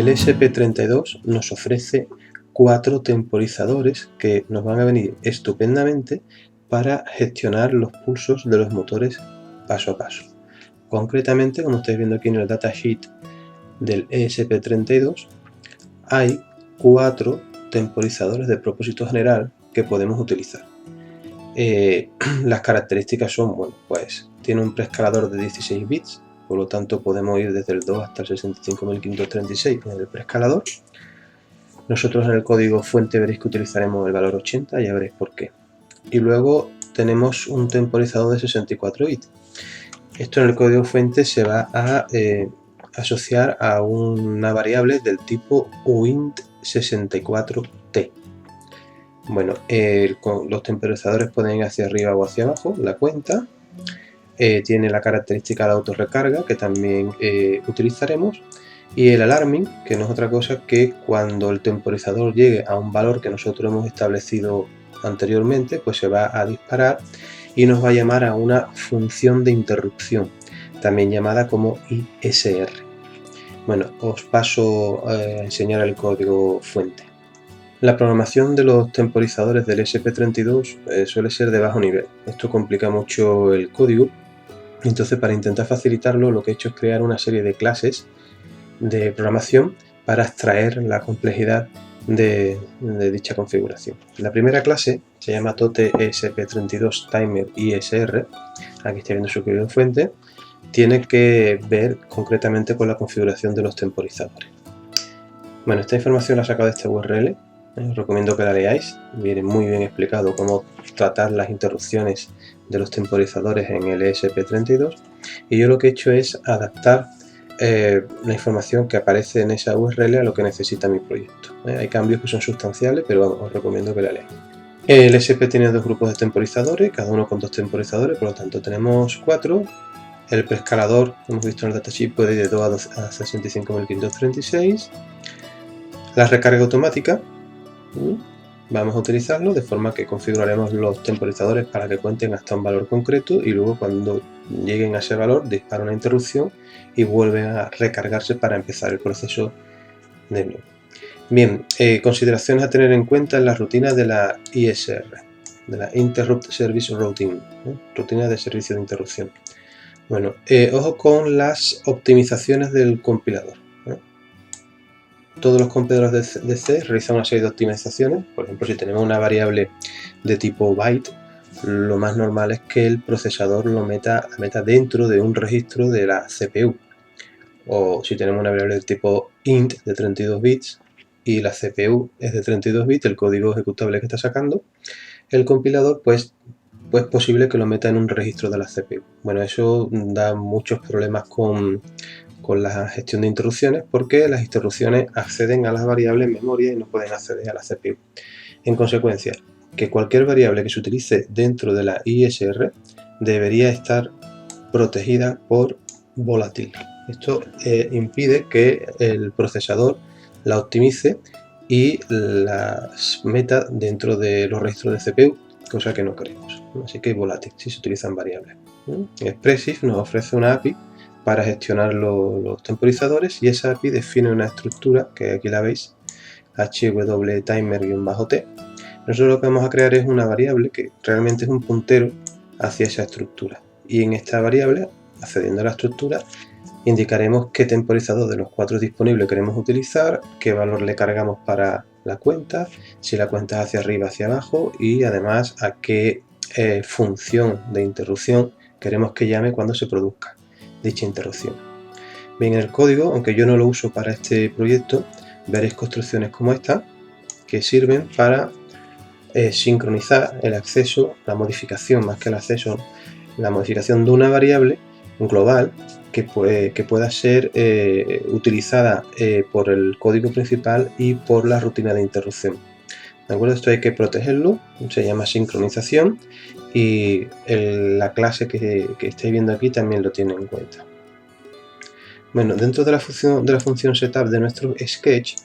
El ESP32 nos ofrece 4 temporizadores que nos van a venir estupendamente para gestionar los pulsos de los motores paso a paso. Concretamente, como estáis viendo aquí en el datasheet del ESP32, hay 4 temporizadores de propósito general que podemos utilizar. Las características son, bueno, pues tiene un preescalador de 16 bits, por lo tanto podemos ir desde el 2 hasta el 65536 en el preescalador. Nosotros en el código fuente veréis que utilizaremos el valor 80, ya veréis por qué. Y luego tenemos un temporizador de 64 bits. Esto en el código fuente se va a asociar a una variable del tipo uint64t. Bueno, los temporizadores pueden ir hacia arriba o hacia abajo, la cuenta. Tiene la característica de autorrecarga que también utilizaremos, y el alarming, que no es otra cosa que cuando el temporizador llegue a un valor que nosotros hemos establecido anteriormente, pues se va a disparar y nos va a llamar a una función de interrupción, también llamada como ISR. Bueno, os paso a enseñar el código fuente. La programación de los temporizadores del ESP32 suele ser de bajo nivel. Esto complica mucho el código. Entonces, para intentar facilitarlo, lo que he hecho es crear una serie de clases de programación para extraer la complejidad de dicha configuración. La primera clase se llama tote ESP32 timer ISR. Aquí está viendo su código fuente. Tiene que ver concretamente con la configuración de los temporizadores. Bueno, esta información la he sacado de esta URL. Os recomiendo que la leáis. Viene muy bien explicado cómo tratar las interrupciones de los temporizadores en el ESP32, y yo lo que he hecho es adaptar la información que aparece en esa URL a lo que necesita mi proyecto. Hay cambios que son sustanciales, pero vamos, os recomiendo que la leáis. El ESP tiene 2 grupos de temporizadores, cada uno con 2 temporizadores, por lo tanto tenemos 4. El preescalador, hemos visto en el datasheet, puede ir de 2 a 65536. La recarga automática, vamos a utilizarlo de forma que configuraremos los temporizadores para que cuenten hasta un valor concreto, y luego cuando lleguen a ese valor dispara una interrupción y vuelven a recargarse para empezar el proceso de nuevo. Bien, consideraciones a tener en cuenta en la rutina de la ISR, de la Interrupt Service Routine, rutina de servicio de interrupción. Bueno, ojo con las optimizaciones del compilador. Todos los compiladores de C realizan una serie de optimizaciones. Por ejemplo, si tenemos una variable de tipo byte, lo más normal es que el procesador la meta dentro de un registro de la CPU. O si tenemos una variable de tipo int de 32 bits y la CPU es de 32 bits, el código ejecutable que está sacando, el compilador pues es posible que lo meta en un registro de la CPU. Bueno, eso da muchos problemas con la gestión de interrupciones, porque las interrupciones acceden a las variables en memoria y no pueden acceder a la CPU. En consecuencia, que cualquier variable que se utilice dentro de la ISR debería estar protegida por volátil. Esto impide que el procesador la optimice y las meta dentro de los registros de CPU, cosa que no queremos. Así que volátil si se utilizan variables. Expressif nos ofrece una API para gestionar los temporizadores, y esa API define una estructura que aquí la veis, hwtimer-t. Nosotros lo que vamos a crear es una variable que realmente es un puntero hacia esa estructura, y en esta variable, accediendo a la estructura, indicaremos qué temporizador de los 4 disponibles queremos utilizar, qué valor le cargamos para la cuenta, si la cuenta es hacia arriba, hacia abajo, y además a qué función de interrupción queremos que llame cuando se produzca dicha interrupción. Bien, en el código, aunque yo no lo uso para este proyecto, veréis construcciones como esta que sirven para sincronizar el acceso, la modificación más que el acceso, la modificación de una variable global que pueda ser utilizada por el código principal y por la rutina de interrupción. ¿De acuerdo? Esto hay que protegerlo, se llama sincronización, y la clase que estáis viendo aquí también lo tiene en cuenta. Bueno, dentro de la función setup de nuestro sketch,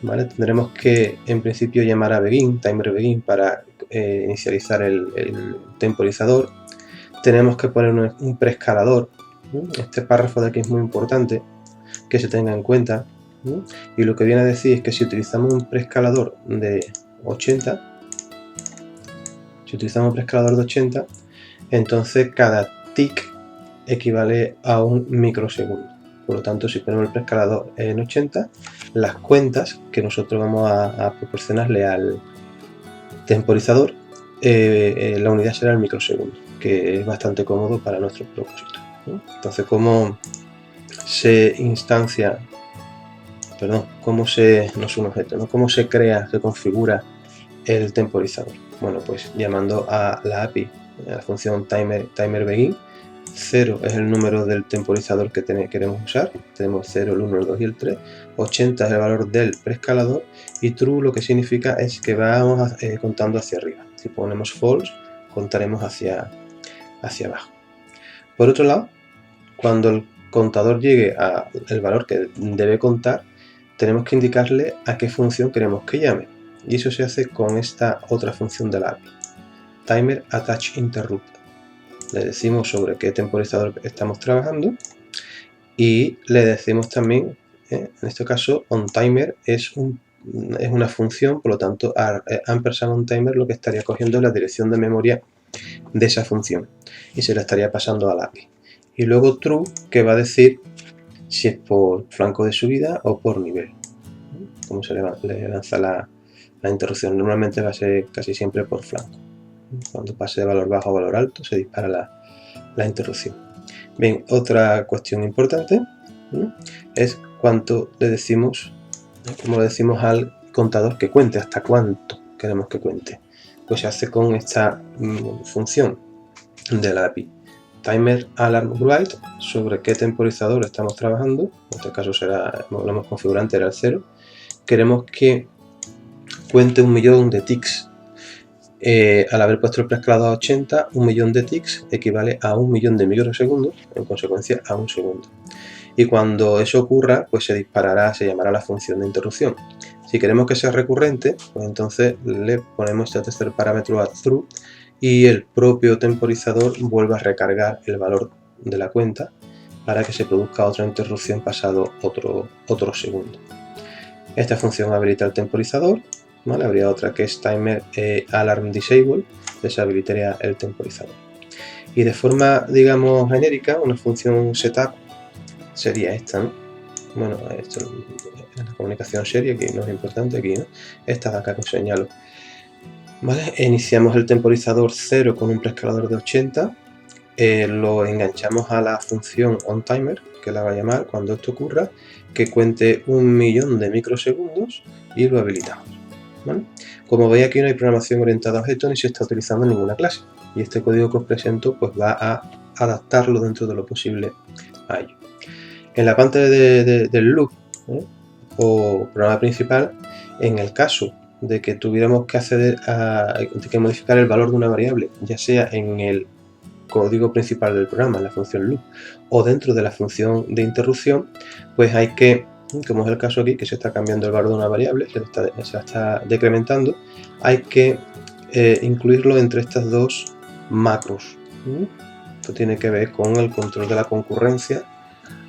¿vale? Tendremos que en principio llamar a begin, timer begin, para inicializar el temporizador. Tenemos que poner un preescalador. Este párrafo de aquí es muy importante que se tenga en cuenta. ¿no? Y lo que viene a decir es que si utilizamos un preescalador de 80, entonces cada tick equivale a un microsegundo. Por lo tanto, si ponemos el preescalador en 80, las cuentas que nosotros vamos a proporcionarle al temporizador, la unidad será el microsegundo, que es bastante cómodo para nuestros propósitos, ¿no? Entonces, ¿cómo se instancia, cómo se, no es un objeto, ¿no? ¿Cómo se crea, se configura el temporizador? Bueno, pues llamando a la API, a la función timerBegin. 0 es el número del temporizador que queremos usar, tenemos 0, el 1, el 2 y el 3, 80 es el valor del preescalador y true lo que significa es que vamos contando hacia arriba. Si ponemos false, contaremos hacia abajo. Por otro lado, cuando el contador llegue al valor que debe contar, tenemos que indicarle a qué función queremos que llame, y eso se hace con esta otra función de la API, timer attach interrupt. Le decimos sobre qué temporizador estamos trabajando y le decimos también, en este caso, onTimer es una función, por lo tanto, ampersand onTimer lo que estaría cogiendo es la dirección de memoria de esa función y se la estaría pasando a la API. Y luego true, que va a decir si es por flanco de subida o por nivel, cómo se le lanza la interrupción. Normalmente va a ser casi siempre por flanco. Cuando pase de valor bajo a valor alto se dispara la interrupción. Bien, otra cuestión importante, ¿no?, es cuánto le decimos, cómo le decimos al contador que cuente, hasta cuánto queremos que cuente. Pues se hace con esta función de la API timer alarm write sobre qué temporizador estamos trabajando. En este caso será, lo hemos configurado antes, era el 0. Queremos que cuente 1.000.000 de ticks. Al haber puesto el preescalador a 80, 1.000.000 de ticks equivale a 1.000.000 de microsegundos, en consecuencia a un segundo. Y cuando eso ocurra, pues se llamará la función de interrupción. Si queremos que sea recurrente, pues entonces le ponemos este tercer parámetro a true y el propio temporizador vuelve a recargar el valor de la cuenta para que se produzca otra interrupción pasado otro segundo. Esta función habilita el temporizador, ¿vale? Habría otra que es timer alarm disable, deshabilitaría el temporizador. Y de forma, digamos, genérica, una función setup sería esta, ¿no? Bueno, esto es la comunicación seria, que no es importante aquí, ¿no? Esta de acá que os señalo. ¿Vale? Iniciamos el temporizador 0 con un preescalador de 80, lo enganchamos a la función onTimer, que la va a llamar cuando esto ocurra, que cuente 1.000.000 de microsegundos y lo habilitamos, ¿vale? Como veis, aquí no hay programación orientada a objetos ni se está utilizando en ninguna clase, y este código que os presento pues va a adaptarlo dentro de lo posible a ello. En la parte del loop, o programa principal, en el caso de que tuviéramos que modificar el valor de una variable, ya sea en el código principal del programa, en la función loop, o dentro de la función de interrupción, pues hay que, como es el caso aquí, que se está cambiando el valor de una variable, se la está decrementando, hay que incluirlo entre estas dos macros. Esto tiene que ver con el control de la concurrencia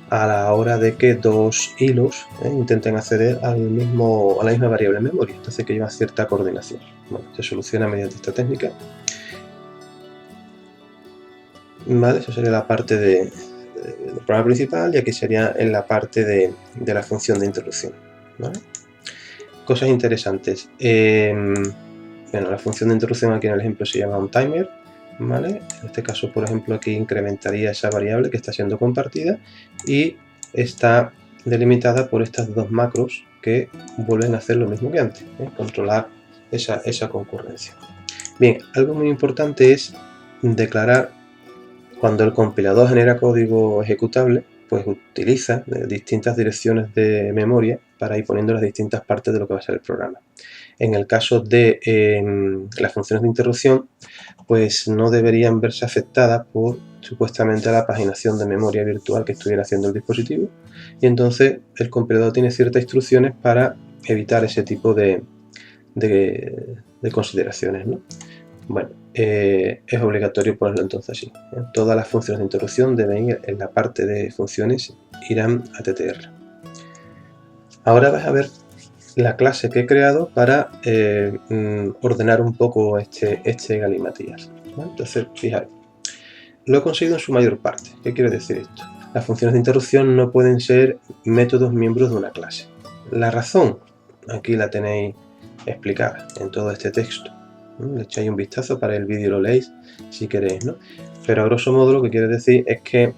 a la hora de que dos hilos intenten acceder a la misma variable en memoria, entonces que lleva cierta coordinación. Bueno, se soluciona mediante esta técnica. Vale, eso sería la parte del programa principal, y aquí sería en la parte de la función de interrupción, ¿vale? Cosas interesantes. Bueno, la función de interrupción aquí en el ejemplo se llama onTimer, ¿vale? En este caso, por ejemplo, aquí incrementaría esa variable que está siendo compartida y está delimitada por estas dos macros que vuelven a hacer lo mismo que antes, controlar esa concurrencia. Bien, algo muy importante es declarar cuando el compilador genera código ejecutable, pues utiliza distintas direcciones de memoria para ir poniendo las distintas partes de lo que va a ser el programa. En el caso de las funciones de interrupción, pues no deberían verse afectadas por supuestamente la paginación de memoria virtual que estuviera haciendo el dispositivo, y entonces el compilador tiene ciertas instrucciones para evitar ese tipo de consideraciones, ¿no? Bueno, es obligatorio ponerlo entonces así. Todas las funciones de interrupción deben ir en la parte de funciones, irán a TTR. Ahora vas a ver la clase que he creado para ordenar un poco este galimatías, ¿vale? Entonces, fijaros, lo he conseguido en su mayor parte. ¿Qué quiere decir esto? Las funciones de interrupción no pueden ser métodos miembros de una clase. La razón, aquí la tenéis explicada en todo este texto. Le echáis un vistazo para el vídeo, lo leéis si queréis, ¿no? Pero a grosso modo lo que quiere decir es que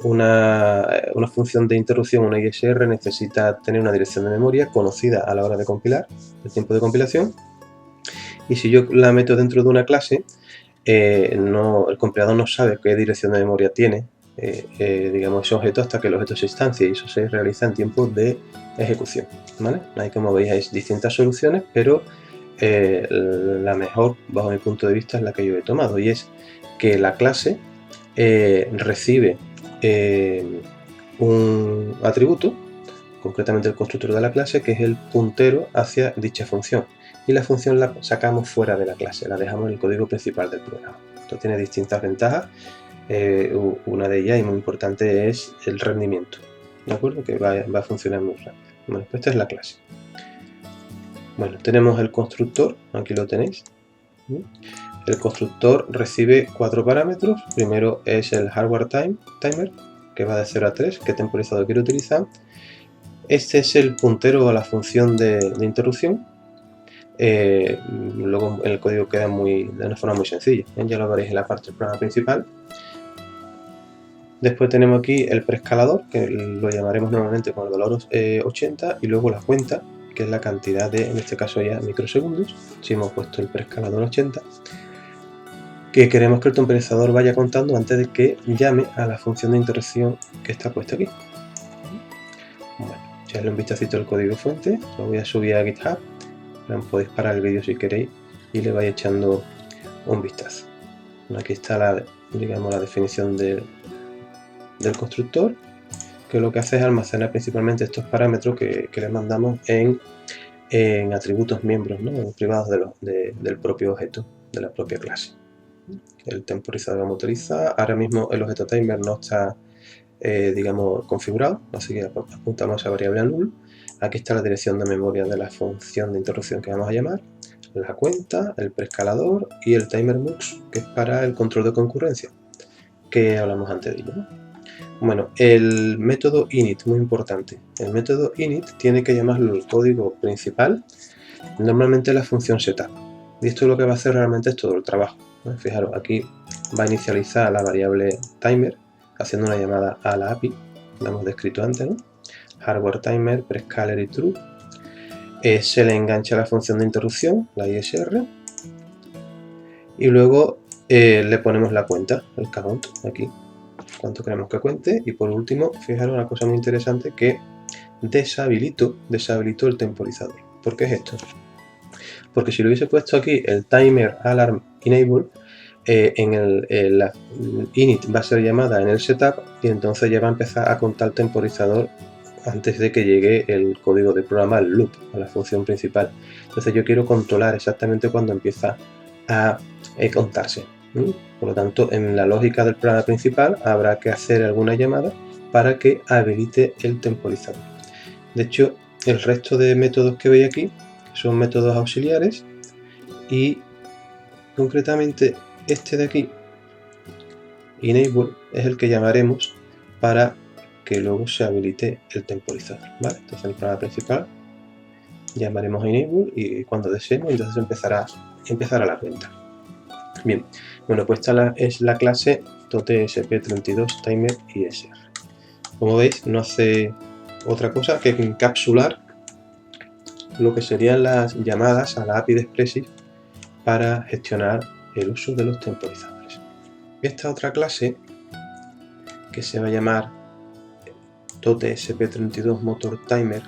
una función de interrupción, una ISR, necesita tener una dirección de memoria conocida a la hora de compilar, el tiempo de compilación, y si yo la meto dentro de una clase, el compilador no sabe qué dirección de memoria tiene digamos, ese objeto hasta que el objeto se instancie, y eso se realiza en tiempo de ejecución, ¿vale? Ahí, como veis, hay distintas soluciones, pero la mejor, bajo mi punto de vista, es la que yo he tomado, y es que la clase recibe un atributo, concretamente el constructor de la clase, que es el puntero hacia dicha función, y la función la sacamos fuera de la clase, la dejamos en el código principal del programa. Esto tiene distintas ventajas. Una de ellas, y muy importante, es el rendimiento, ¿de acuerdo? Que va a funcionar muy rápido. Bueno, pues esta es la clase. Bueno, tenemos el constructor, aquí lo tenéis. El constructor recibe 4 parámetros. Primero es el hardware timer, que va de 0 a 3, qué temporizador quiero utilizar. Este es el puntero a la función de interrupción. Luego el código queda de una forma muy sencilla, ya lo veréis en la parte del programa principal. Después tenemos aquí el preescalador, que lo llamaremos normalmente con el valor 80, y luego la cuenta, que es la cantidad de, en este caso ya, microsegundos. Si hemos puesto el preescalador 80, que queremos que el temporizador vaya contando antes de que llame a la función de interrupción que está puesta aquí. Bueno, echarle un vistacito al código fuente, lo voy a subir a GitHub, podéis parar el vídeo si queréis y le vais echando un vistazo. Aquí está la definición del constructor, que lo que hace es almacenar principalmente estos parámetros que le mandamos en atributos miembros, ¿no? Privados del propio objeto, de la propia clase. El temporizador motoriza. Ahora mismo el objeto timer no está configurado, así que apuntamos a esa variable null. Aquí está la dirección de memoria de la función de interrupción que vamos a llamar, la cuenta, el preescalador y el timer mux, que es para el control de concurrencia, que hablamos antes de ello, ¿no? Bueno, el método init, muy importante. El método init tiene que llamarlo el código principal, normalmente la función setup. Y esto lo que va a hacer realmente es todo el trabajo, ¿no? Fijaros, aquí va a inicializar la variable timer haciendo una llamada a la API, la hemos descrito antes, ¿no? Hardware timer, prescaler y true. Se le engancha la función de interrupción, la ISR, y luego le ponemos la cuenta, el count, aquí, cuánto queremos que cuente. Y por último, fijaros una cosa muy interesante, que deshabilito el temporizador. ¿Por qué es esto? Porque si lo hubiese puesto aquí el timer alarm enable, la init va a ser llamada en el setup y entonces ya va a empezar a contar el temporizador antes de que llegue el código de programa al loop, a la función principal. Entonces yo quiero controlar exactamente cuando empieza a contarse. Por lo tanto, en la lógica del programa principal habrá que hacer alguna llamada para que habilite el temporizador. De hecho, el resto de métodos que veis aquí son métodos auxiliares, y concretamente este de aquí, enable, es el que llamaremos para que luego se habilite el temporizador, ¿vale? Entonces en el programa principal llamaremos enable y cuando deseemos, entonces empezará la cuenta. Bien, bueno, pues esta es la clase TOTESP32 timer ISR. Como veis, no hace otra cosa que encapsular lo que serían las llamadas a la API de Expressif para gestionar el uso de los temporizadores. Esta otra clase, que se va a llamar TOTESP32 motor timer,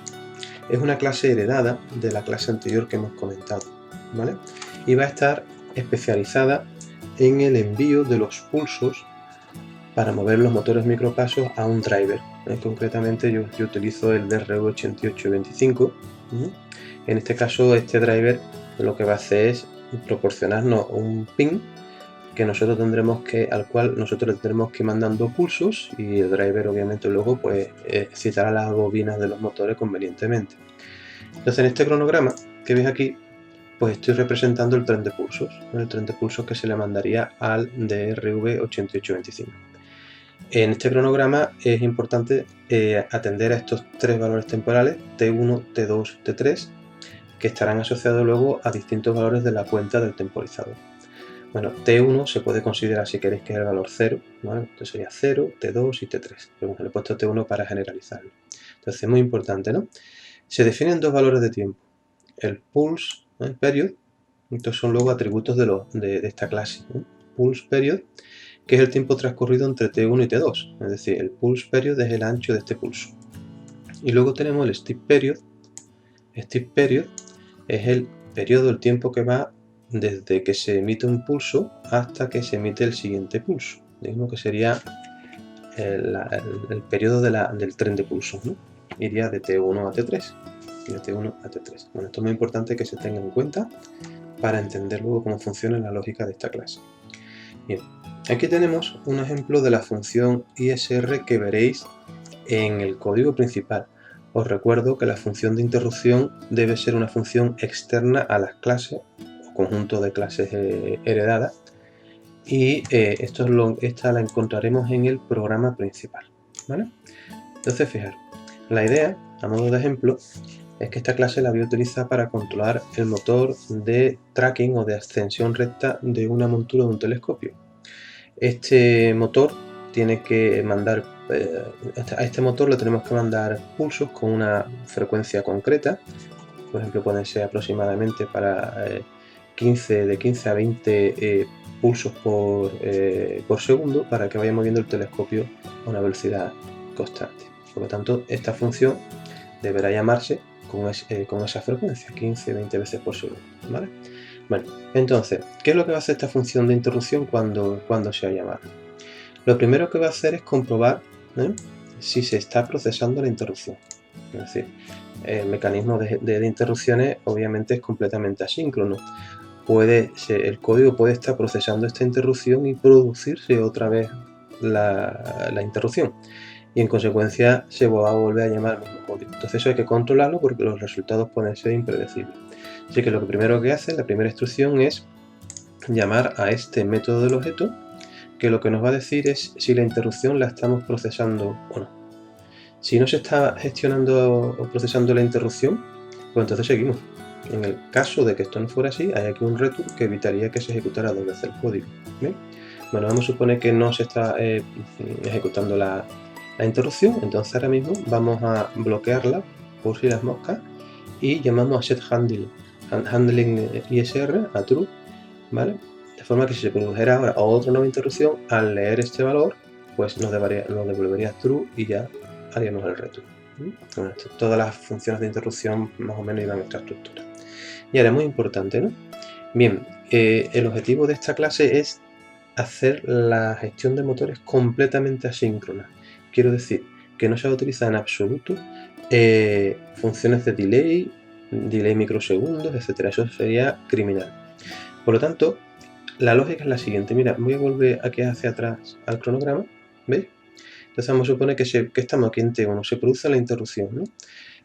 es una clase heredada de la clase anterior que hemos comentado, ¿vale? Y va a estar especializada en el envío de los pulsos para mover los motores micropasos a un driver. Concretamente yo utilizo el DRU8825. En este caso, este driver lo que va a hacer es proporcionarnos un ping que nosotros al cual nosotros le tendremos que ir mandando pulsos, y el driver obviamente luego pues citará las bobinas de los motores convenientemente. Entonces en este cronograma que veis aquí, pues estoy representando el tren de pulsos, ¿no? El tren de pulsos que se le mandaría al DRV8825. En este cronograma es importante atender a estos tres valores temporales, T1, T2, T3, que estarán asociados luego a distintos valores de la cuenta del temporizador. Bueno, T1 se puede considerar, si queréis, que es el valor 0, ¿vale? Entonces sería 0, T2 y T3. Pero bueno, le he puesto T1 para generalizarlo. Entonces es muy importante, ¿no? Se definen dos valores de tiempo. El pulse, period, estos son luego atributos de esta clase, ¿no? Pulse period, que es el tiempo transcurrido entre T1 y T2, es decir, el pulse period es el ancho de este pulso. Y luego tenemos el steep period. Steep period es el periodo, el tiempo que va desde que se emite un pulso hasta que se emite el siguiente pulso, digamos que sería el periodo del tren de pulsos, ¿no? Iría de T1 a T3, de T1 a T3. Bueno, esto es muy importante que se tenga en cuenta para entender luego cómo funciona la lógica de esta clase. Bien, aquí tenemos un ejemplo de la función ISR que veréis en el código principal. Os recuerdo que la función de interrupción debe ser una función externa a las clases o conjunto de clases heredadas, y esta la encontraremos en el programa principal, ¿vale? Entonces, fijaros, la idea, a modo de ejemplo, es que esta clase la voy a utilizar para controlar el motor de tracking o de ascensión recta de una montura de un telescopio. Este motor tiene que mandar, a este motor le tenemos que mandar pulsos con una frecuencia concreta. Por ejemplo, pueden ser aproximadamente para de 15 a 20 pulsos por segundo, para que vaya moviendo el telescopio a una velocidad constante. Por lo tanto, esta función deberá llamarse con esa frecuencia, 15-20 veces por segundo, ¿vale? Bueno, entonces, ¿qué es lo que va a hacer esta función de interrupción cuando sea llamada? Lo primero que va a hacer es comprobar si se está procesando la interrupción. Es decir, el mecanismo de interrupciones obviamente es completamente asíncrono. El código puede estar procesando esta interrupción y producirse otra vez la interrupción, y en consecuencia se va a volver a llamar al mismo código. Entonces eso hay que controlarlo porque los resultados pueden ser impredecibles. Así que lo primero que hace, la primera instrucción, es llamar a este método del objeto, que lo que nos va a decir es si la interrupción la estamos procesando o no. Si no se está gestionando o procesando la interrupción, pues entonces seguimos. En el caso de que esto no fuera así, hay aquí un return que evitaría que se ejecutara dos veces el código. ¿Bien? Bueno, vamos a suponer que no se está ejecutando la interrupción, entonces ahora mismo vamos a bloquearla por si las moscas y llamamos a setHandling ISR a true, ¿vale? De forma que si se produjera ahora otra nueva interrupción, al leer este valor, pues nos devolvería true y ya haríamos el return. Bueno, todas las funciones de interrupción más o menos iban en esta estructura. Y ahora, muy importante, ¿no? Bien, el objetivo de esta clase es hacer la gestión de motores completamente asíncrona. Quiero decir, que no se va a utilizar en absoluto funciones de delay microsegundos, etcétera. Eso sería criminal. Por lo tanto, la lógica es la siguiente. Mira, voy a volver aquí hacia atrás al cronograma, ¿veis? Entonces vamos a suponer que estamos aquí en T1, se produce la interrupción, ¿no?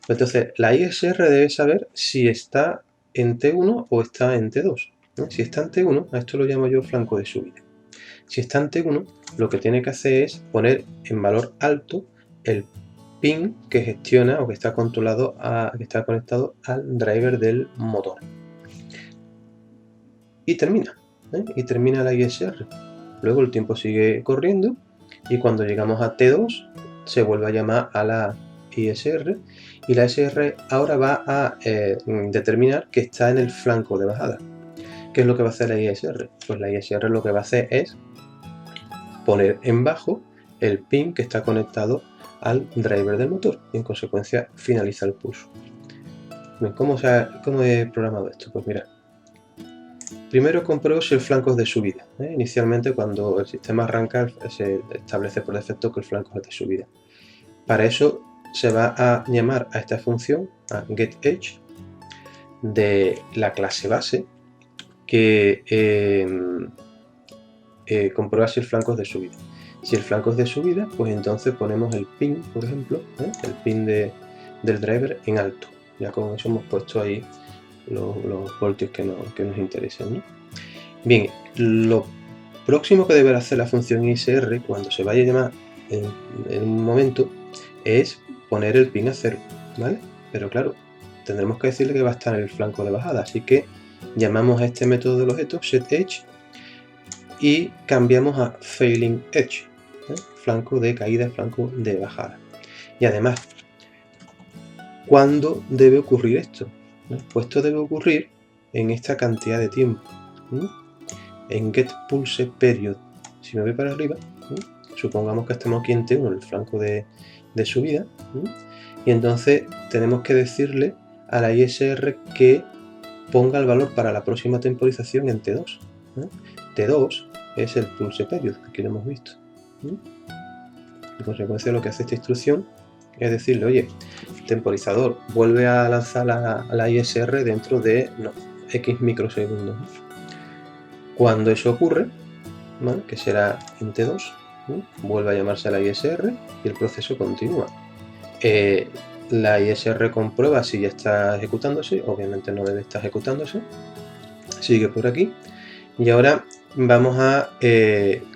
Pues entonces la ISR debe saber si está en T1 o está en T2, ¿no? Si está en T1, a esto lo llamo yo flanco de subida. Si está en T1, lo que tiene que hacer es poner en valor alto el pin que gestiona o que está controlado, que está conectado al driver del motor. Y termina la ISR. Luego el tiempo sigue corriendo y cuando llegamos a T2 se vuelve a llamar a la ISR, y la ISR ahora va a determinar que está en el flanco de bajada. ¿Qué es lo que va a hacer la ISR? Pues la ISR lo que va a hacer es poner en bajo el pin que está conectado al driver del motor y en consecuencia finaliza el pulso. ¿Cómo he programado esto? Pues mira, primero compruebo si el flanco es de subida. Inicialmente, cuando el sistema arranca, se establece por defecto que el flanco es de subida. Para eso se va a llamar a esta función, a getEdge, de la clase base, que comprueba si el flanco es de subida. Si el flanco es de subida, pues entonces ponemos el pin, por ejemplo, el pin del driver en alto. Ya con eso hemos puesto ahí los voltios que nos interesen, ¿no? Bien, lo próximo que deberá hacer la función ISR cuando se vaya a llamar en un momento es poner el pin a 0, ¿vale? Pero claro, tendremos que decirle que va a estar en el flanco de bajada, así que llamamos a este método del objeto setEdge y cambiamos a failing edge, flanco de caída, flanco de bajada. Y además, ¿cuándo debe ocurrir esto? Pues esto debe ocurrir en esta cantidad de tiempo, en getPulsePeriod. Si me voy para arriba, supongamos que estamos aquí en T1, en el flanco de subida, y entonces tenemos que decirle a la ISR que ponga el valor para la próxima temporización en T2. T2 es el pulse period, que aquí lo hemos visto. En consecuencia, lo que hace esta instrucción es decirle, oye, temporizador, vuelve a lanzar la ISR dentro de X microsegundos. Cuando eso ocurre, ¿vale?, que será en T2, vuelve a llamarse la ISR y el proceso continúa. La ISR comprueba si ya está ejecutándose, obviamente no debe estar ejecutándose, sigue por aquí, y ahora vamos a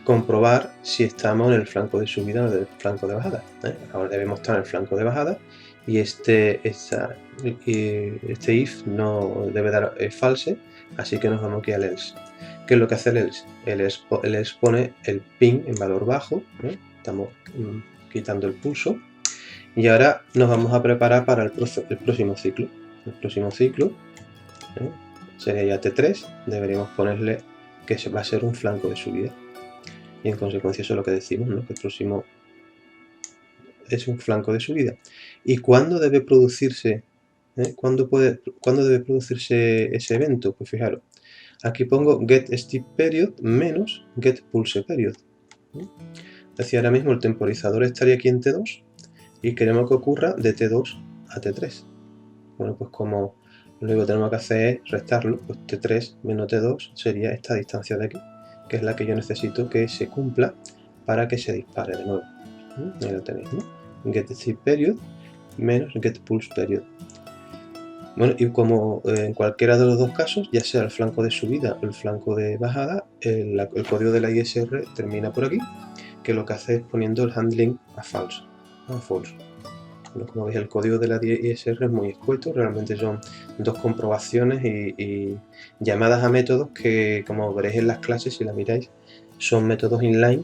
comprobar si estamos en el flanco de subida o en el flanco de bajada. Ahora debemos estar en el flanco de bajada y este if no debe dar false, así que nos vamos aquí al else. ¿Qué es lo que hace el else? El else pone el pin en valor bajo, estamos quitando el pulso, y ahora nos vamos a preparar para el próximo ciclo. El próximo ciclo sería ya T3, deberíamos ponerle que va a ser un flanco de subida. Y en consecuencia eso es lo que decimos, ¿no?, que el próximo es un flanco de subida. ¿Y cuándo debe producirse? ¿Cuándo debe producirse ese evento? Pues fijaros, aquí pongo getSteepPeriod menos getPulsePeriod. Es decir, ahora mismo el temporizador estaría aquí en T2 y queremos que ocurra de T2 a T3. Bueno, pues como lo único que tenemos que hacer es restarlo, pues T3 menos T2 sería esta distancia de aquí, que es la que yo necesito que se cumpla para que se dispare de nuevo. Ahí lo tenéis, ¿no? GetSteepPeriod menos getPulsePeriod. Bueno, y como en cualquiera de los dos casos, ya sea el flanco de subida o el flanco de bajada, el código de la ISR termina por aquí, que lo que hace es poniendo el handling a false. Bueno, como veis, el código de la ISR es muy escueto, realmente son dos comprobaciones y llamadas a métodos que, como veréis en las clases, si las miráis, son métodos inline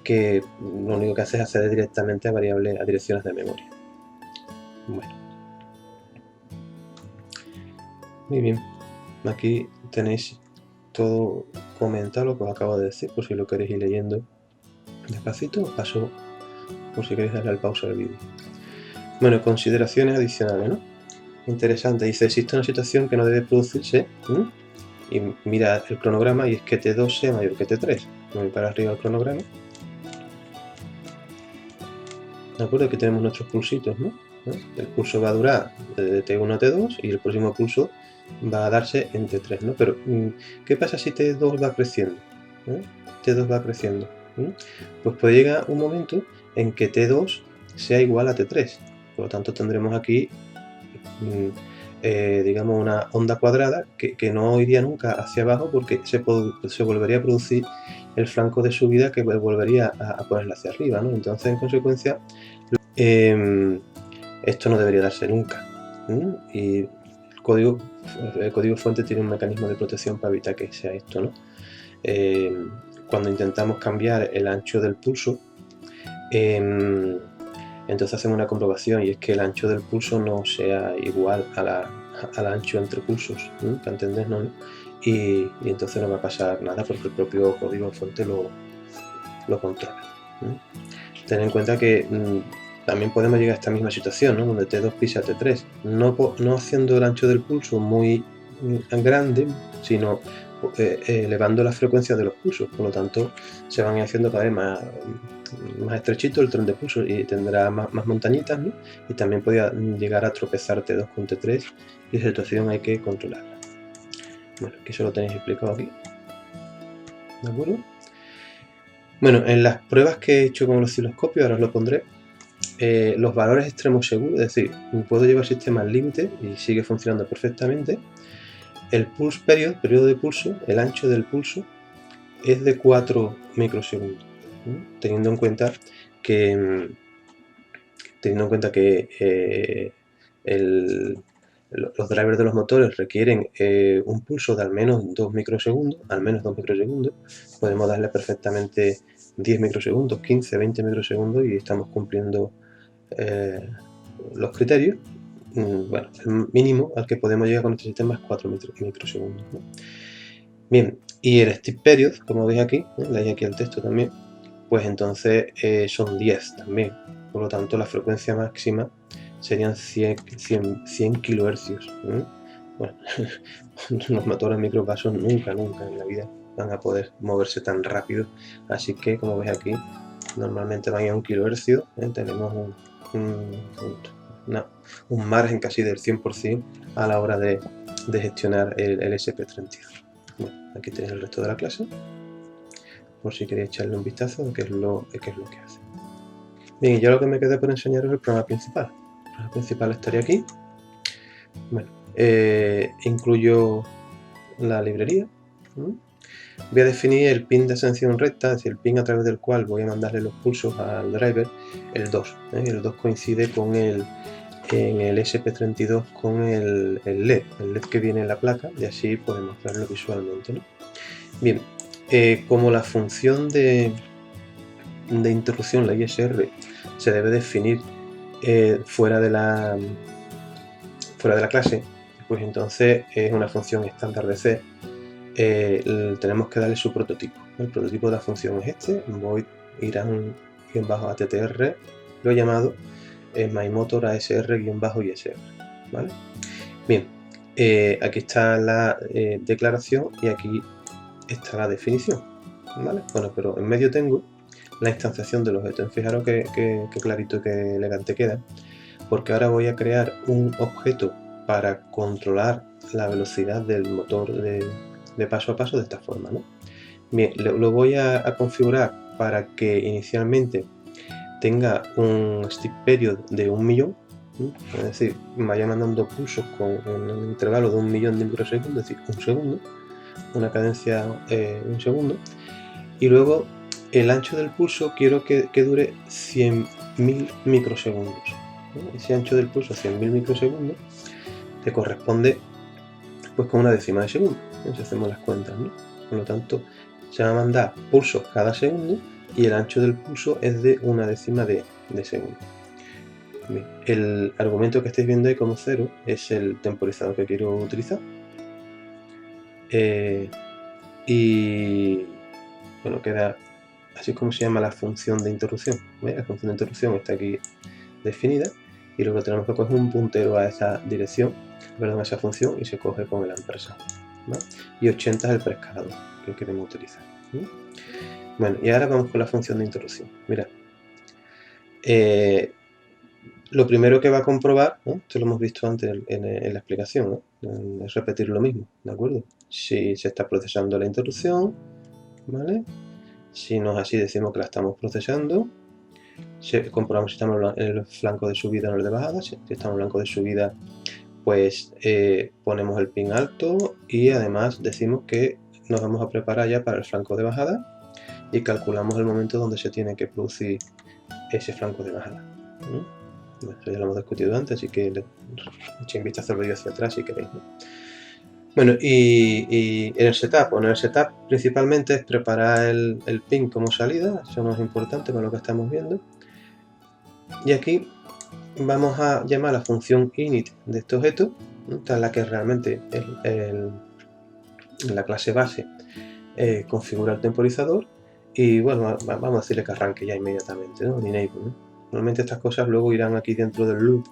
que lo único que hace es acceder directamente a variables, a direcciones de memoria. Bueno, muy bien, aquí tenéis todo comentado lo que os acabo de decir, por si lo queréis ir leyendo despacito. Os paso por si queréis darle al pausa del vídeo. Bueno, consideraciones adicionales, ¿no? Interesante, dice, existe una situación que no debe producirse, y mira el cronograma, y es que T2 sea mayor que T3. Me voy para arriba el cronograma. ¿De acuerdo? Aquí tenemos nuestros pulsitos, ¿no? El pulso va a durar de T1 a T2 y el próximo pulso va a darse en T3, ¿no? Pero, ¿qué pasa si T2 va creciendo? T2 va creciendo. Pues puede llegar un momento en que T2 sea igual a T3. Por lo tanto, tendremos aquí, digamos, una onda cuadrada que no iría nunca hacia abajo porque se volvería a producir el flanco de subida que volvería a ponerla hacia arriba, ¿no? Entonces, en consecuencia, esto no debería darse nunca. Y el código fuente tiene un mecanismo de protección para evitar que sea esto, ¿no? Cuando intentamos cambiar el ancho del pulso, entonces hacemos una comprobación, y es que el ancho del pulso no sea igual al ancho entre pulsos, ¿para entendernos, ¿no? Y entonces no va a pasar nada porque el propio código fuente lo controla. Ten en cuenta que también podemos llegar a esta misma situación, ¿no?, donde T2 pisa a T3, no haciendo el ancho del pulso muy grande, sino elevando la frecuencia de los pulsos. Por lo tanto, se van haciendo cada vez más estrechito el tren de pulsos y tendrá más montañitas, ¿no? Y también podría llegar a tropezar T2 con T3, y esa situación hay que controlarla. Bueno, aquí se lo tenéis explicado aquí, ¿de acuerdo? Bueno, en las pruebas que he hecho con el osciloscopio, ahora os lo pondré, los valores extremos seguros, es decir, puedo llevar el sistema al límite y sigue funcionando perfectamente. El pulse period, periodo de pulso, el ancho del pulso, es de 4 microsegundos, teniendo en cuenta que los drivers de los motores requieren un pulso de al menos 2 microsegundos, podemos darle perfectamente 10 microsegundos, 15, 20 microsegundos y estamos cumpliendo los criterios. Bueno, el mínimo al que podemos llegar con este sistema es 4 microsegundos, ¿no? Bien, y el step period, como veis aquí, leéis aquí el texto también, pues entonces son 10 también. Por lo tanto, la frecuencia máxima serían 100 kHz. Bueno, los motores micropasos nunca en la vida van a poder moverse tan rápido. Así que, como veis aquí, normalmente van a 1 kHz. Tenemos un margen casi del 100% a la hora de gestionar el SP32. Bueno, aquí tenéis el resto de la clase, por si queréis echarle un vistazo de qué es lo que hace. Bien, y yo lo que me quedé por enseñaros es el programa principal. El programa principal estaría aquí. Bueno, incluyo la librería. Voy a definir el pin de ascensión recta, es decir, el pin a través del cual voy a mandarle los pulsos al driver, el 2. El 2 coincide con en el SP32 con el LED, que viene en la placa, y así podemos verlo visualmente, ¿no? Bien, como la función de interrupción, la ISR, se debe definir fuera de la clase, pues entonces es una función estándar de C. Tenemos que darle su prototipo. El prototipo de la función es este, void irán-attr, lo he llamado mymotor asr-isr, ¿vale? Bien, aquí está la declaración y aquí está la definición, ¿vale? Bueno, pero en medio tengo la instanciación del objeto. Fijaros que clarito, que elegante queda, porque ahora voy a crear un objeto para controlar la velocidad del motor de paso a paso de esta forma, ¿no? Bien, lo voy a configurar para que inicialmente tenga un step period de 1.000.000, es decir, me vaya mandando pulsos con un intervalo de 1.000.000 de microsegundos, es decir, un segundo, una cadencia un segundo, y luego el ancho del pulso quiero que dure 100.000 microsegundos. Ese ancho del pulso, 100.000 microsegundos, te corresponde pues con una décima de segundo, si hacemos las cuentas, ¿no? Por lo tanto, se va a mandar pulsos cada segundo y el ancho del pulso es de una décima de segundo. Bien, el argumento que estáis viendo ahí como 0 es el temporizador que quiero utilizar. Y bueno, queda así como se llama la función de interrupción. ¿Veis? La función de interrupción está aquí definida y luego tenemos que coger un puntero a esa dirección, perdón, a esa función, y se coge con el ampersand, ¿vale? Y 80 es el preescalador que queremos utilizar, ¿vale? Bueno, y ahora vamos con la función de interrupción. Mira, lo primero que va a comprobar, ¿no? Esto lo hemos visto antes en la explicación, ¿no? Es repetir lo mismo, ¿de acuerdo? Si se está procesando la interrupción, ¿vale? Si no es así, decimos que la estamos procesando. Comprobamos si estamos en el flanco de subida o en el de bajada. Si estamos en el flanco de subida, pues ponemos el pin alto y además decimos que nos vamos a preparar ya para el flanco de bajada y calculamos el momento donde se tiene que producir ese flanco de bajada. Bueno, eso ya lo hemos discutido antes, así que echéis vistazo al vídeo hacia atrás si queréis, ¿no? Bueno, y en el setup, bueno, el setup principalmente es preparar el pin como salida, eso no es importante para lo que estamos viendo. Y aquí vamos a llamar la función init de este objeto, ¿no? Esta es la que realmente la clase base configura el temporizador, y bueno, vamos a decirle que arranque ya inmediatamente, ¿no? Enable, ¿no? Normalmente estas cosas luego irán aquí dentro del loop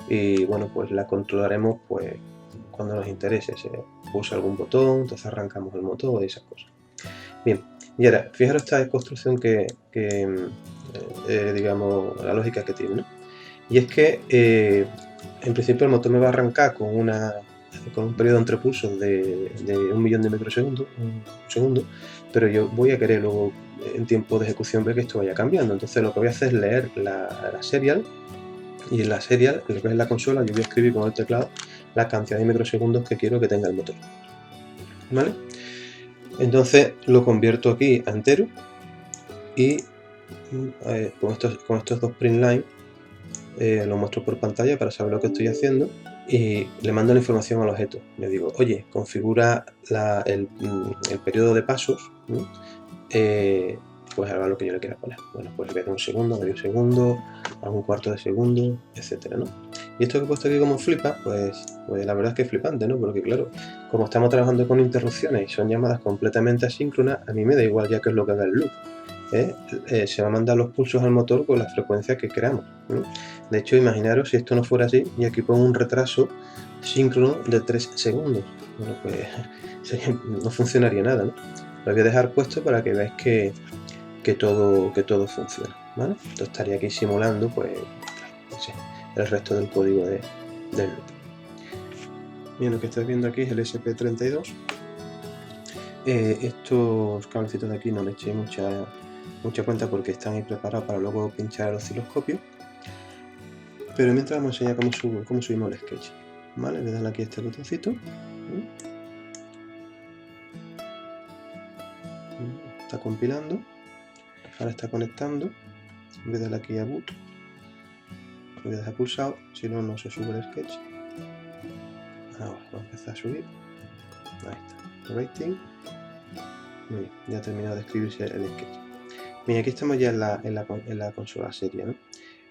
y bueno, pues la controlaremos pues cuando nos interese, se pulsa algún botón, entonces arrancamos el motor y esas cosas. Bien, y ahora, fijaros esta construcción digamos, la lógica que tiene, ¿no? Y es que en principio el motor me va a arrancar con una con un periodo entre pulsos de 1.000.000 de microsegundos, un segundo, pero yo voy a querer luego en tiempo de ejecución ver que esto vaya cambiando. Entonces lo que voy a hacer es leer la serial, y en la serial, en lo que es la consola, yo voy a escribir con el teclado la cantidad de microsegundos que quiero que tenga el motor, ¿vale? Entonces lo convierto aquí a entero y con estos dos print line lo muestro por pantalla para saber lo que estoy haciendo, y le mando la información al objeto. Le digo, oye, configura el periodo de pasos, ¿no? Pues haga lo que yo le quiera poner. Bueno, pues le voy a dar un segundo, medio segundo, a un cuarto de segundo, etcétera, ¿no? Y esto que he puesto aquí como flipa, pues la verdad es que es flipante, ¿no? Porque claro, como estamos trabajando con interrupciones y son llamadas completamente asíncronas, a mí me da igual ya qué es lo que haga el loop. Se va a mandar los pulsos al motor con la frecuencia que queramos, ¿no? De hecho, imaginaros si esto no fuera así y aquí pongo un retraso síncrono de 3 segundos. Bueno, pues no funcionaría nada, ¿no? Lo voy a dejar puesto para que veáis que todo funciona, ¿vale? Entonces estaría aquí simulando, pues, no sé, el resto del código del loop. Bien, lo que estáis viendo aquí es el SP32. Estos cablecitos de aquí no le eché mucha cuenta porque están ahí preparados para luego pinchar el osciloscopio. Pero mientras vamos a enseñar cómo subimos el sketch, ¿vale? Le dan aquí este botoncito. Está compilando. Ahora está conectando. Voy a darle aquí a boot. Lo voy a dejar pulsado, si no, no se sube el sketch. Ahora va a empezar a subir. Ahí está. Rating. Muy bien, ya ha terminado de escribirse el sketch. Bien, aquí estamos ya en la consola serial, ¿no?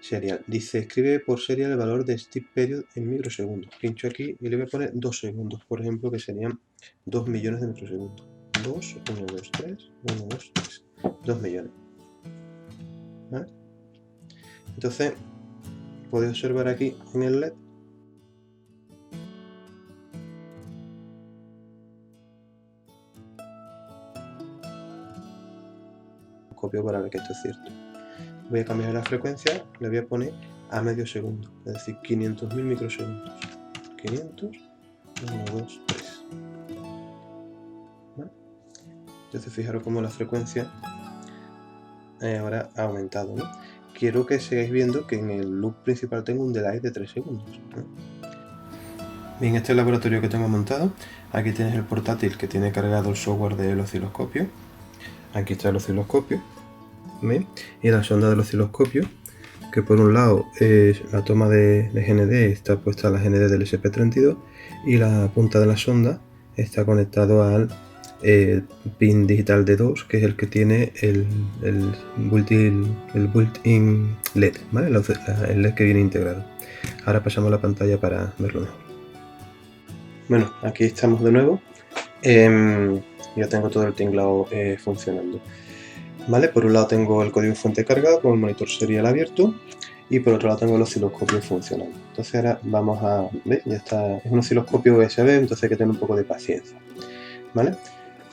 Serial. Dice, escribe por serial el valor de Step Period en microsegundos. Pincho aquí y le voy a poner 2 segundos, por ejemplo, que serían 2 millones de microsegundos. 2, 1, 2, 3, 1, 2, 3. 2 millones. ¿Vale? Entonces, podéis observar aquí en el LED copio para ver que esto es cierto. Voy a cambiar la frecuencia, le voy a poner a medio segundo, es decir, 500.000 microsegundos. 500, 1, 2, 3. ¿Vale? Entonces fijaros cómo la frecuencia ahora ha aumentado, ¿no? Quiero que sigáis viendo que en el loop principal tengo un delay de 3 segundos, ¿no? Bien, este es el laboratorio que tengo montado. Aquí tienes el portátil que tiene cargado el software del osciloscopio. Aquí está el osciloscopio, ¿ven? Y la sonda del osciloscopio, que por un lado es la toma de GND, está puesta a la GND del SP32 y la punta de la sonda está conectado al pin digital de 2, que es el que tiene el built-in LED, ¿vale? El LED que viene integrado. Ahora pasamos la pantalla para verlo mejor. Bueno, aquí estamos de nuevo. Ya tengo todo el tinglado funcionando. ¿Vale? Por un lado tengo el código fuente cargado con el monitor serial abierto y por otro lado tengo el osciloscopio funcionando. Entonces ahora vamos a ver, ya está, es un osciloscopio USB, entonces hay que tener un poco de paciencia, ¿vale?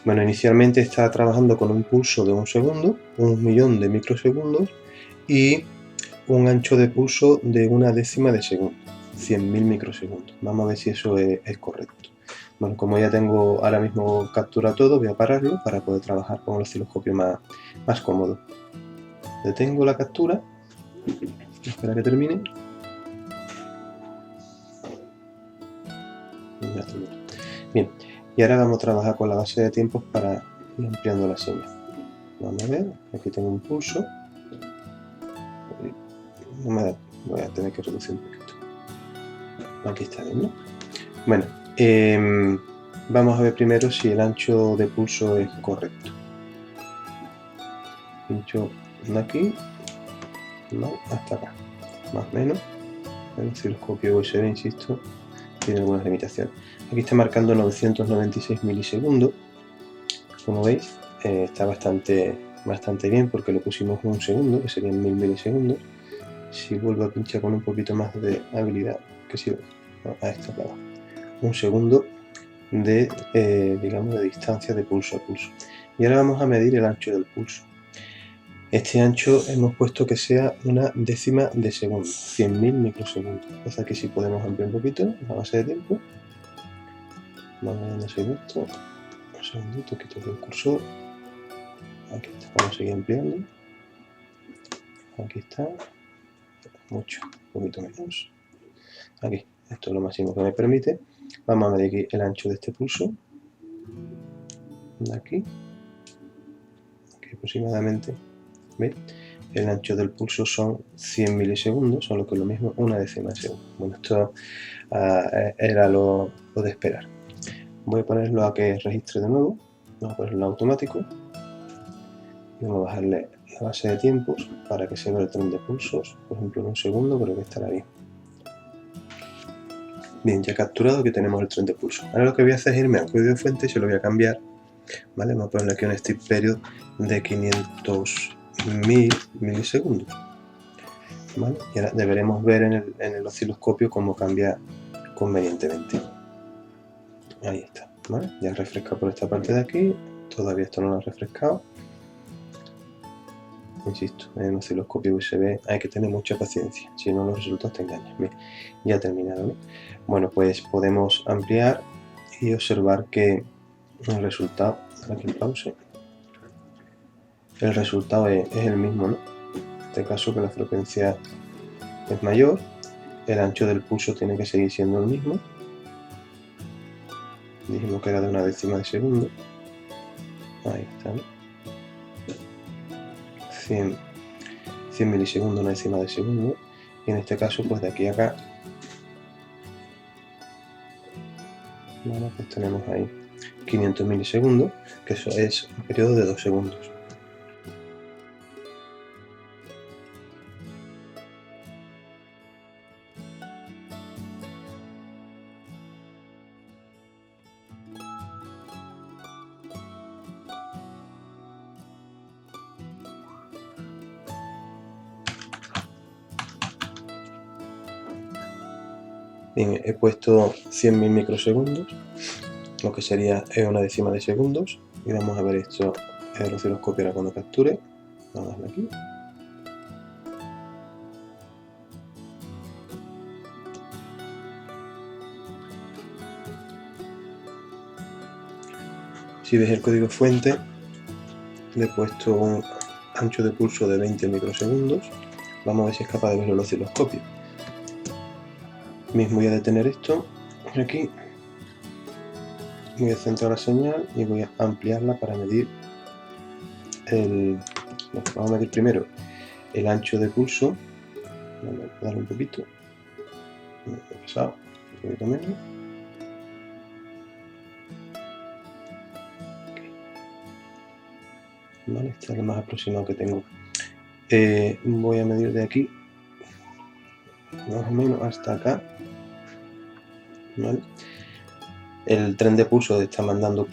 Bueno, inicialmente está trabajando con un pulso de 1 segundo, 1.000.000 de microsegundos y un ancho de pulso de 1/10 de segundo, 100.000 microsegundos. Vamos a ver si eso es correcto. Bueno, como ya tengo ahora mismo captura todo, voy a pararlo para poder trabajar con el osciloscopio más cómodo. Detengo la captura, espera que termine. Ya terminó. Bien, y ahora vamos a trabajar con la base de tiempos para ir ampliando la señal. Vamos a ver, aquí tengo un pulso. No me da, voy a tener que reducir un poquito. Aquí está bien, ¿no? Bueno, vamos a ver primero si el ancho de pulso es correcto. Pincho de aquí, ¿no? Hasta acá, más o menos. El osciloscopio USB, insisto, tiene algunas limitaciones. Aquí está marcando 996 milisegundos. Como veis, está bastante bien porque lo pusimos en 1 segundo, que serían 1000 milisegundos. Si vuelvo a pinchar con un poquito más de habilidad, que si a esto acá, 1 segundo de, digamos, de distancia de pulso a pulso. Y ahora vamos a medir el ancho del pulso. Este ancho hemos puesto que sea 1/10 de segundo, 100.000 microsegundos. Entonces aquí sí podemos ampliar un poquito la base de tiempo. Vamos viendo si esto. Un segundito, quito el cursor. Aquí está, vamos a seguir ampliando. Aquí está. Mucho, un poquito menos. Aquí, esto es lo máximo que me permite. Vamos a medir aquí el ancho de este pulso. De aquí. Aquí aproximadamente. ¿Veis? El ancho del pulso son 100 milisegundos, solo que es lo mismo, una décima de segundo. Bueno, esto era lo de esperar. Voy a ponerlo a que registre de nuevo. Vamos a ponerlo en automático. Y vamos a bajarle la base de tiempos para que se vea el tren de pulsos. Por ejemplo, en un segundo creo que estará bien. Bien, ya capturado que tenemos el tren de pulso. Ahora lo que voy a hacer es irme al código de fuente y se lo voy a cambiar. ¿Vale? Vamos a ponerle aquí un stick period de 500.000 milisegundos. ¿Vale? Y ahora deberemos ver en el osciloscopio cómo cambia convenientemente. Ahí está. ¿Vale? Ya refresca por esta parte de aquí. Todavía esto no lo ha refrescado. Insisto, en el osciloscopio USB hay que tener mucha paciencia, si no los resultados te engañan. Bien, ya ha terminado, ¿no? Bueno, pues podemos ampliar y observar que el resultado, aquí en pause, el resultado es el mismo, ¿no? En este caso que la frecuencia es mayor, el ancho del pulso tiene que seguir siendo el mismo. Dijimos que era de una décima de segundo. Ahí está, ¿no? 100 milisegundos, una décima de segundo. Y en este caso, pues de aquí a acá, bueno, pues tenemos ahí 500 milisegundos, que eso es un periodo de 2 segundos. Bien, he puesto 100.000 microsegundos, lo que sería una décima de segundos, y vamos a ver esto en el osciloscopio ahora cuando capture. Vamos a darle aquí. Si ves el código fuente, le he puesto un ancho de pulso de 20 microsegundos. Vamos a ver si es capaz de verlo el osciloscopio. Mismo voy a detener esto aquí. Voy a centrar la señal y voy a ampliarla para medir vamos a medir primero el ancho de pulso. Vamos a darle un poquito. Me he pasado un poquito menos. Vale, este es el más aproximado que tengo. Voy a medir de aquí más o menos hasta acá. ¿Vale? El tren de pulso está mandando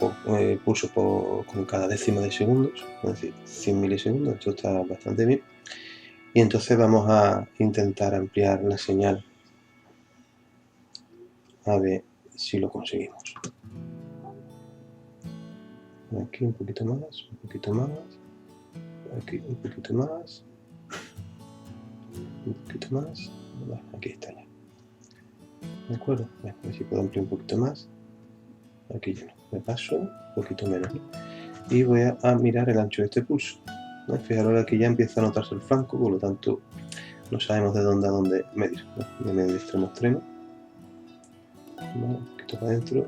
pulso con cada décima de segundos, es decir, 100 milisegundos. Esto está bastante bien. Y entonces vamos a intentar ampliar la señal a ver si lo conseguimos. Aquí un poquito más, un poquito más, aquí un poquito más, un poquito más. Aquí está ya. ¿De acuerdo? A ver si puedo ampliar un poquito más. Aquí ya no. Me paso un poquito menos, ¿no? Y voy a mirar el ancho de este pulso, ¿no? Fijaros que ya empieza a notarse el flanco, por lo tanto no sabemos de dónde a dónde medir, ¿no? De medio de extremo a extremo. ¿Vale? Un poquito para adentro.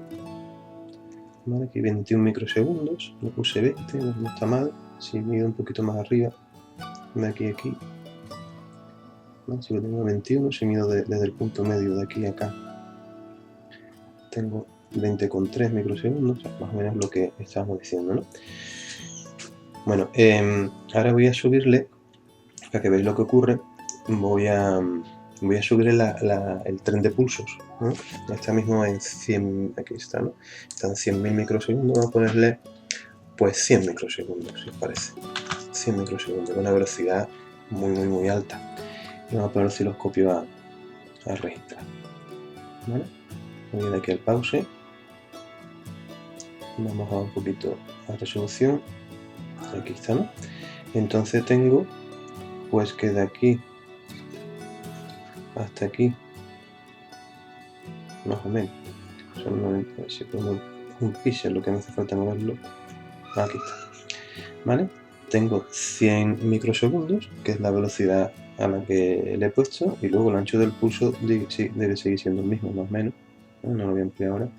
¿Vale? Aquí 21 microsegundos, le puse 20, no está mal. Si mido un poquito más arriba, de aquí a aquí, ¿no? Si lo tengo 21, si mido desde el punto medio de aquí a acá, tengo 20,3 microsegundos, más o menos lo que estábamos diciendo, ¿no? Bueno, ahora voy a subirle, para que veáis lo que ocurre, voy a subirle el tren de pulsos, ¿no? Está mismo en 100, aquí está, ¿no? Están 100.000 microsegundos, vamos a ponerle pues 100 microsegundos, si os parece. 100 microsegundos, con una velocidad muy alta. Y vamos a poner el osciloscopio a registrar. ¿Vale? Voy a ir aquí al pause. Vamos a un poquito la resolución. Aquí está, ¿no? Entonces tengo pues que de aquí hasta aquí, más o menos, son 90, a ver si pongo un píxel, lo que me hace falta moverlo. Aquí está. ¿Vale? Tengo 100 microsegundos, que es la velocidad a la que le he puesto, y luego el ancho del pulso debe seguir siendo el mismo, más o menos. No lo voy a ampliar ahora.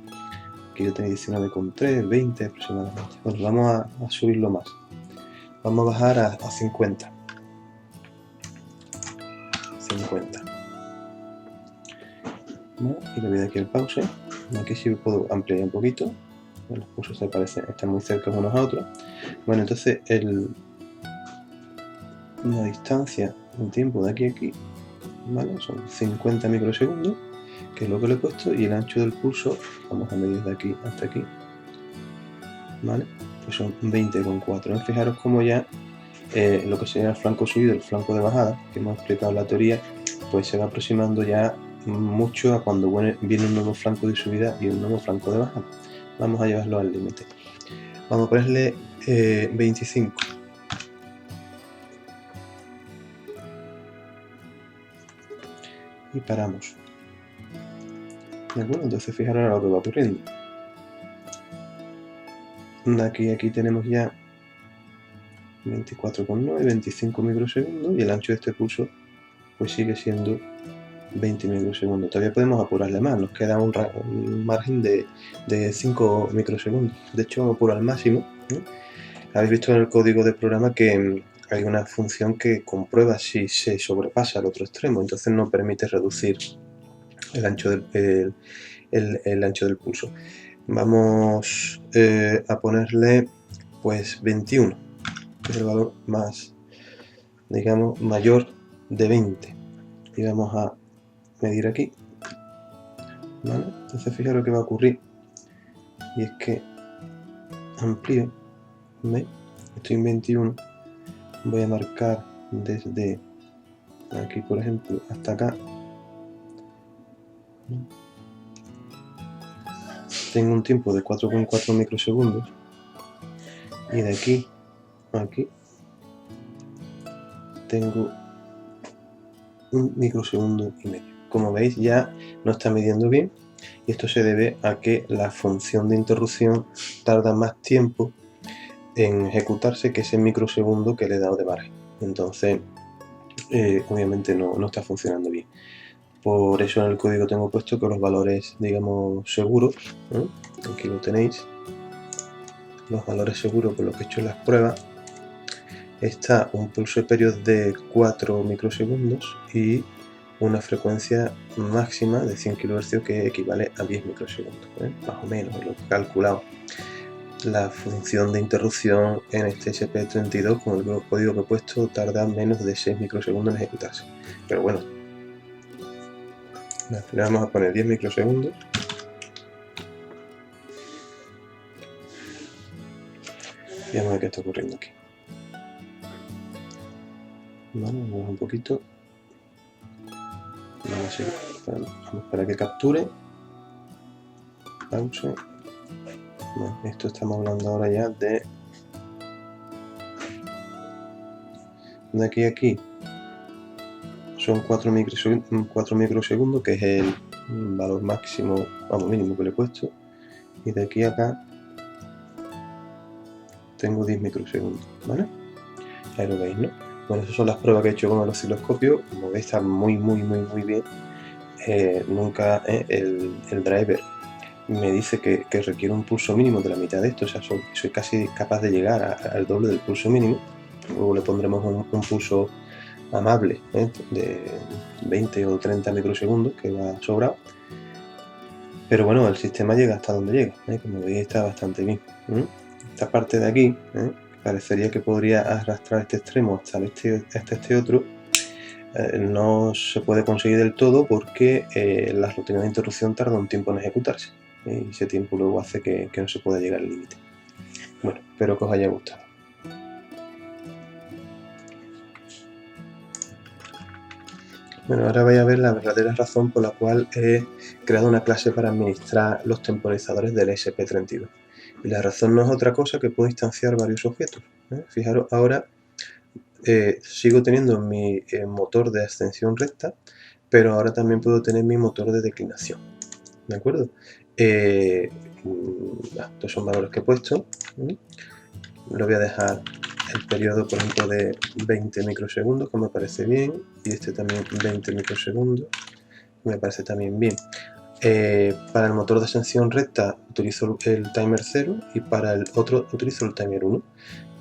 Aquí yo tengo 19,3, 20 aproximadamente. Bueno, vamos a subirlo más. Vamos a bajar a 50. 50. ¿No? Y le voy a dar aquí el pause. Aquí sí puedo ampliar un poquito. Los pulsos se parecen, están muy cerca unos a otros. Bueno, entonces la distancia en tiempo de aquí a aquí, ¿vale? Son 50 microsegundos, que es lo que le he puesto, y el ancho del pulso, vamos a medir de aquí hasta aquí, ¿vale? Pues son 20,4. Fijaros cómo ya lo que sería el flanco subido, el flanco de bajada, que hemos explicado en la teoría, pues se va aproximando ya mucho a cuando viene un nuevo flanco de subida y un nuevo flanco de bajada. Vamos a llevarlo al límite. Vamos a ponerle 25. Y paramos. ¿De acuerdo? Entonces fijaros ahora lo que va ocurriendo. De aquí tenemos ya 24,9, 25 microsegundos, y el ancho de este pulso pues sigue siendo 20 microsegundos. Todavía podemos apurarle más, nos queda un margen de 5 microsegundos. De hecho, vamos a apurar al máximo, ¿no? Habéis visto en el código de programa que hay una función que comprueba si se sobrepasa al otro extremo, entonces no permite reducir el ancho el ancho del pulso. Vamos a ponerle pues 21, que es el valor más, digamos, mayor de 20. Y vamos a medir aquí, ¿vale? Entonces fijaros lo que va a ocurrir, y es que amplío, ¿veis? Estoy en 21, voy a marcar desde aquí, por ejemplo, hasta acá. Tengo un tiempo de 4,4 microsegundos, y de aquí a aquí tengo 1 microsegundo y medio. Como veis, ya no está midiendo bien, y esto se debe a que la función de interrupción tarda más tiempo en ejecutarse que ese microsegundo que le he dado de margen. Entonces, obviamente no está funcionando bien. Por eso en el código tengo puesto que los valores, digamos, seguros, ¿eh? Aquí lo tenéis, los valores seguros con los que he hecho las pruebas, está un pulso Hesperios de 4 microsegundos y una frecuencia máxima de 100 kHz que equivale a 10 microsegundos, más o menos, lo que he calculado. La función de interrupción en este ESP32 con el código que he puesto tarda menos de 6 microsegundos en ejecutarse. Pero bueno, le vamos a poner 10 microsegundos. Y vamos a ver qué está ocurriendo aquí. Vale, vamos un poquito. Vamos a esperar a que capture. Pause. Bueno, esto estamos hablando ahora ya de aquí a aquí. Son 4 microsegundos, que es el valor máximo, vamos, mínimo que le he puesto. Y de aquí a acá tengo 10 microsegundos, ¿vale? Ahí lo veis, ¿no? Bueno, esas son las pruebas que he hecho con el osciloscopio. Como veis, está muy bien. Nunca el driver me dice que requiere un pulso mínimo de la mitad de esto, o sea, soy casi capaz de llegar al doble del pulso mínimo. Luego le pondremos un pulso amable, de 20 o 30 microsegundos, que va sobrado. Pero bueno, el sistema llega hasta donde llega, como veis está bastante bien. Esta parte de aquí, parecería que podría arrastrar este extremo hasta este otro. No se puede conseguir del todo porque la rutina de interrupción tarda un tiempo en ejecutarse, y ese tiempo luego hace que no se pueda llegar al límite. Bueno, espero que os haya gustado. Bueno, ahora vais a ver la verdadera razón por la cual he creado una clase para administrar los temporizadores del ESP32. Y la razón no es otra cosa que puedo instanciar varios objetos. Fijaros, ahora sigo teniendo mi motor de ascensión recta, pero ahora también puedo tener mi motor de declinación, ¿de acuerdo? Estos son valores que he puesto. Lo voy a dejar el periodo, por ejemplo, de 20 microsegundos, que me parece bien, y este también 20 microsegundos, me parece también bien. Para el motor de ascensión recta utilizo el timer 0 y para el otro utilizo el timer 1.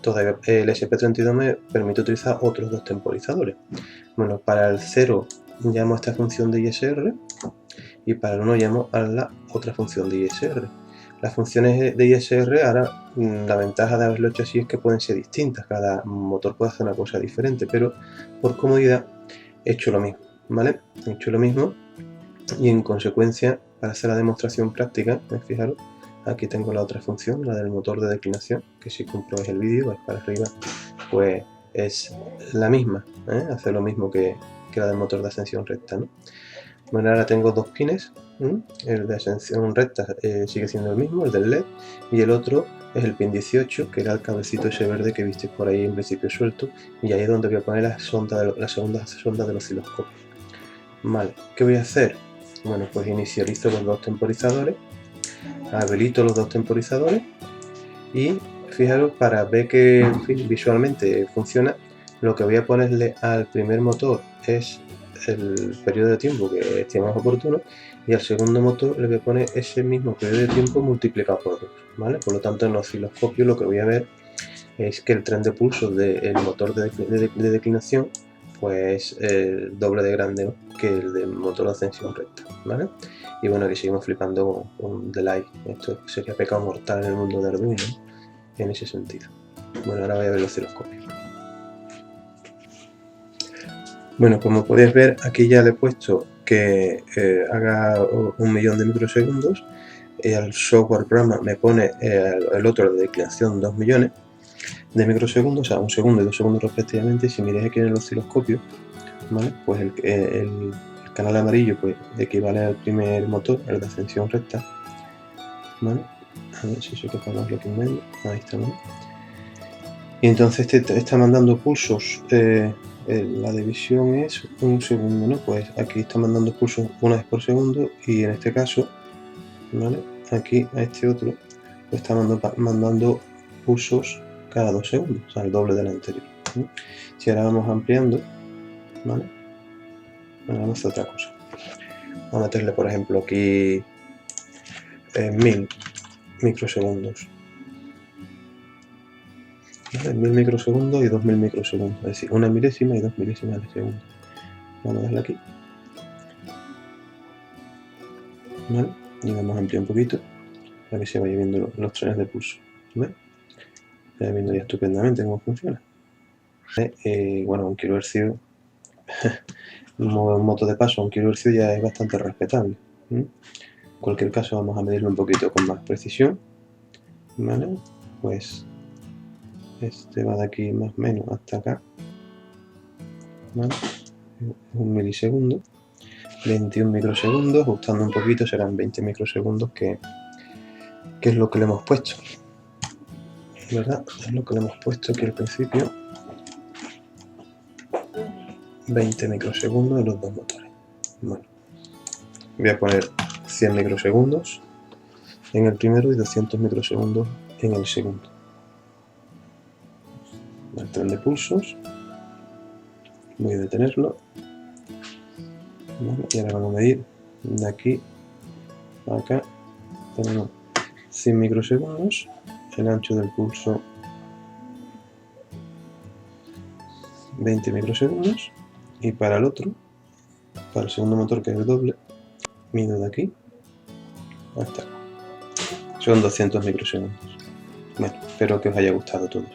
Todavía el SP32 me permite utilizar otros dos temporizadores. Bueno, para el 0 llamo a esta función de ISR y para el 1 llamo a la otra función de ISR. Las funciones de ISR, ahora la ventaja de haberlo hecho así es que pueden ser distintas, cada motor puede hacer una cosa diferente, pero por comodidad he hecho lo mismo, ¿vale? He hecho lo mismo y en consecuencia, para hacer la demostración práctica, fijaros, aquí tengo la otra función, la del motor de declinación, que si comprobáis el vídeo, vais para arriba, pues es la misma, hace lo mismo que la del motor de ascensión recta, ¿no? Bueno, ahora tengo dos pines, el de ascensión recta sigue siendo el mismo, el del LED, y el otro es el pin 18, que era el cablecito ese verde que visteis por ahí en principio suelto, y ahí es donde voy a poner la segunda sonda del osciloscopio. Vale, ¿qué voy a hacer? Bueno, pues inicializo los dos temporizadores, habilito los dos temporizadores y fijaros, para ver que en fin, visualmente funciona, lo que voy a ponerle al primer motor es el periodo de tiempo que estimamos oportuno y al segundo motor le voy a poner ese mismo periodo de tiempo multiplicado por 2, ¿vale? Por lo tanto, en el osciloscopio lo que voy a ver es que el tren de pulsos del motor de declinación pues el doble de grande, ¿no?, que el del motor de ascensión recta, ¿vale? Y bueno, aquí seguimos flipando con delay. Esto sería pecado mortal en el mundo de Arduino, en ese sentido. Bueno, ahora voy a ver el osciloscopio. Bueno, como podéis ver, aquí ya le he puesto que haga 1.000.000 de microsegundos. El software programa me pone el otro de declinación 2 millones de microsegundos, o sea, 1 segundo y 2 segundos respectivamente. Si miráis aquí en el osciloscopio, ¿vale?, pues el canal amarillo pues equivale al primer motor, el de ascensión recta, ¿vale? A ver si soy capaz de verlo aquí en medio. Ahí está, ¿no? Y entonces está mandando pulsos, la división es 1 segundo, ¿no? Pues aquí está mandando pulsos una vez por segundo y en este caso, ¿vale?, aquí a este otro pues está mandando pulsos cada 2 segundos, o sea, el doble del anterior, ¿no? Si ahora vamos ampliando, ¿vale? Bueno, vamos a hacer otra cosa. Vamos a meterle, por ejemplo, aquí 1000 microsegundos. ¿Vale? 1000 microsegundos y 2000 microsegundos, es decir, 1 milésima y 2 milésimas de segundo. Vamos a darle aquí, ¿vale? Y vamos a ampliar un poquito para que se vaya viendo los trenes de pulso, ¿vale? Se va viendo ya estupendamente cómo funciona. Bueno, 1 kHz, un moto de paso a 1 kHz ya es bastante respetable. En cualquier caso, vamos a medirlo un poquito con más precisión, ¿vale? Pues este va de aquí más o menos hasta acá, ¿vale? 1 milisegundo, 21 microsegundos, ajustando un poquito serán 20 microsegundos, que es lo que le hemos puesto, ¿verdad? Es lo que le hemos puesto aquí al principio, 20 microsegundos en los dos motores. Bueno, voy a poner 100 microsegundos en el primero y 200 microsegundos en el segundo. El tren de pulsos, voy a detenerlo, ¿vale? Y ahora vamos a medir de aquí a acá. Tenemos 100 microsegundos, el ancho del pulso 20 microsegundos, y para el otro, para el segundo motor, que es el doble, mido de aquí hasta acá. Son 200 microsegundos. Bueno, espero que os haya gustado todo.